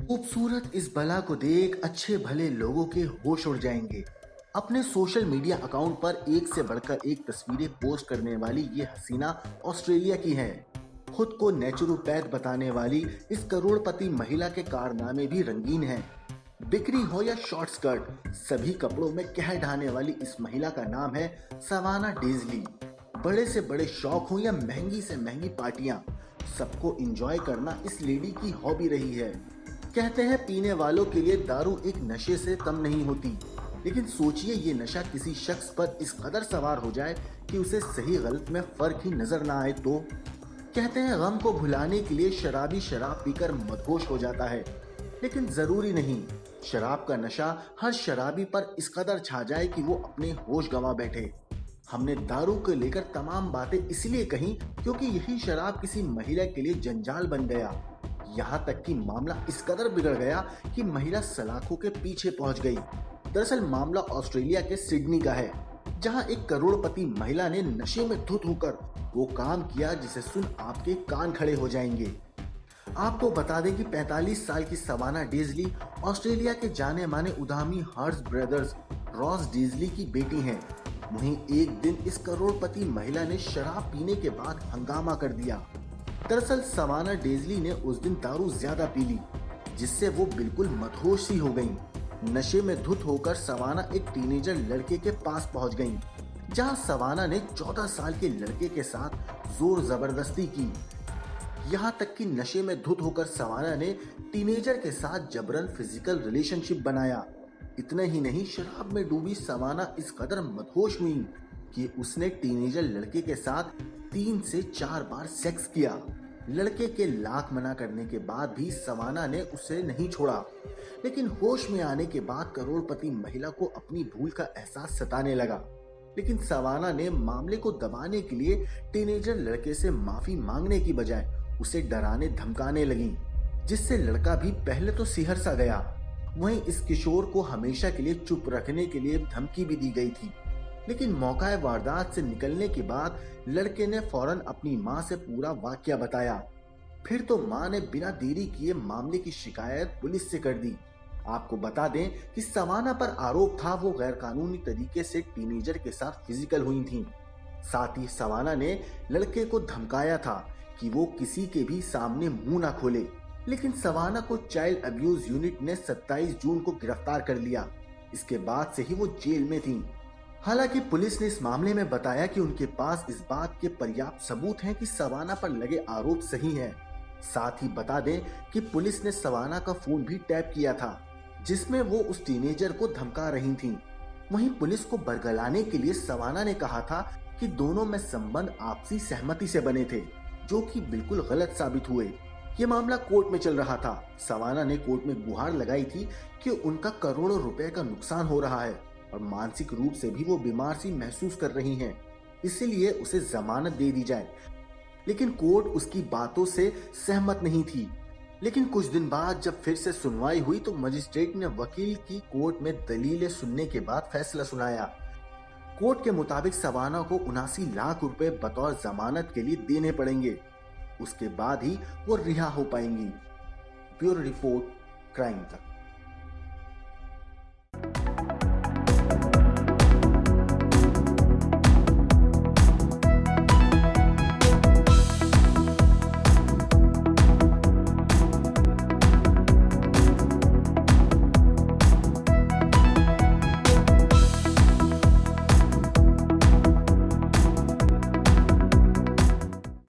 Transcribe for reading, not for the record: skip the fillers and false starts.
खूबसूरत इस बला को देख अच्छे भले लोगों के होश उड़ जाएंगे। अपने सोशल मीडिया अकाउंट पर एक से बढ़कर एक तस्वीरें पोस्ट करने वाली ये हसीना ऑस्ट्रेलिया की है। खुद को नेचुरोपैथ बताने वाली इस करोड़पति महिला के कारनामे भी रंगीन हैं। बिक्री हो या शॉर्ट स्कर्ट, सभी कपड़ों में कह ढाने वाली इस महिला का नाम है सवाना डेजली। बड़े से बड़े शौक हो या महंगी से महंगी पार्टियां, सबको एंजॉय करना इस लेडी की हॉबी रही है। कहते हैं पीने वालों के लिए दारू एक नशे से कम नहीं होती, लेकिन सोचिए ये नशा किसी शख्स पर इस कदर सवार हो जाए कि उसे सही गलत में फर्क ही नजर ना आए तो। कहते हैं गम को भुलाने के लिए शराबी शराब पीकर मदहोश हो जाता है, लेकिन जरूरी नहीं। शराब का नशा हर शराबी पर इस कदर छा जाए कि वो अपने होश गंवा बैठे। हमने दारू को लेकर तमाम बातें इसलिए कही क्योंकि यही शराब किसी महिला के लिए जंजाल बन गया। यहाँ तक कि मामला इस कदर बिगड़ गया कि महिला सलाखों के पीछे पहुंच गई। दरअसल मामला ऑस्ट्रेलिया के सिडनी का है, जहां एक करोड़पति महिला ने नशे में धुत होकर वो काम किया जिसे सुन आपके कान खड़े हो जाएंगे। आपको बता दें कि 45 साल की सवाना डेजली ऑस्ट्रेलिया के जाने माने उद्यमी हर्ट्ज ब्रदर्स रॉस डेजली की बेटी हैं। वहीं एक दिन इस करोड़पति महिला ने शराब पीने के बाद हंगामा कर दिया। दरअसल सवाना डेजली ने उस दिन दारू ज्यादा पी ली, जिससे वो बिल्कुल मदहोश सी हो गईं। नशे में धुत होकर सवाना एक टीनेजर लड़के के पास पहुंच गईं, जहां सवाना ने 14 साल के लड़के के साथ जोर जबरदस्ती की। यहां तक कि नशे में धुत होकर सवाना ने टीनेजर के साथ जबरन फिजिकल रिलेशनशिप बनाया। इतना ही नहीं, शराब में डूबी सवाना इस कदर मदहोश हुई कि उसने टीनेजर लड़के के साथ 3 से 4 बार सेक्स किया। लड़के के लाख मना करने के बाद भी सवाना ने उसे नहीं छोड़ा, लेकिन होश में आने के बाद करोड़पति महिला को अपनी भूल का एहसास सताने लगा। लेकिन सवाना ने मामले को दबाने के लिए टीनेजर लड़के से माफी मांगने की बजाय उसे डराने धमकाने लगी, जिससे लड़का भी पहले तो सिहर सा गया। वहीं इस किशोर को हमेशा के लिए चुप रखने के लिए धमकी भी दी गई थी। लेकिन मौका वारदात से निकलने के बाद लड़के ने फौरन अपनी मां से पूरा वाकया बताया। फिर तो मां ने बिना देरी किए मामले की शिकायत पुलिस से कर दी। आपको बता दें कि सवाना पर आरोप था वो गैरकानूनी तरीके से टीनेजर के साथ फिजिकल हुई थी। साथ ही सवाना ने लड़के को धमकाया था कि वो किसी के भी सामने मुंह ना खोले। लेकिन सवाना को चाइल्ड अब्यूज यूनिट ने 27 जून को गिरफ्तार कर लिया। इसके बाद से ही वो जेल में थी। हालांकि पुलिस ने इस मामले में बताया कि उनके पास इस बात के पर्याप्त सबूत हैं कि सवाना पर लगे आरोप सही हैं। साथ ही बता दें कि पुलिस ने सवाना का फोन भी टैप किया था, जिसमें वो उस टीनेजर को धमका रही थीं। वहीं पुलिस को बरगलाने के लिए सवाना ने कहा था कि दोनों में संबंध आपसी सहमति से बने थे, जो कि बिल्कुल गलत साबित हुए। ये मामला कोर्ट में चल रहा था। सवाना ने कोर्ट में गुहार लगाई थी कि उनका करोड़ों रुपए का नुकसान हो रहा है और मानसिक रूप से भी वो बीमार सी महसूस कर रही हैं, इसलिए उसे जमानत दे दी जाए। लेकिन कोर्ट उसकी बातों से सहमत नहीं थी। लेकिन कुछ दिन बाद जब फिर से सुनवाई हुई तो मजिस्ट्रेट ने वकील की कोर्ट में दलीलें सुनने के बाद फैसला सुनाया। कोर्ट के मुताबिक सवाना को 79 लाख रुपए बतौर जमानत के लिए देने पड़ेंगे। उसके बाद ही वो रिहा हो पाएंगी। ब्यूरो रिपोर्ट, क्राइम तक।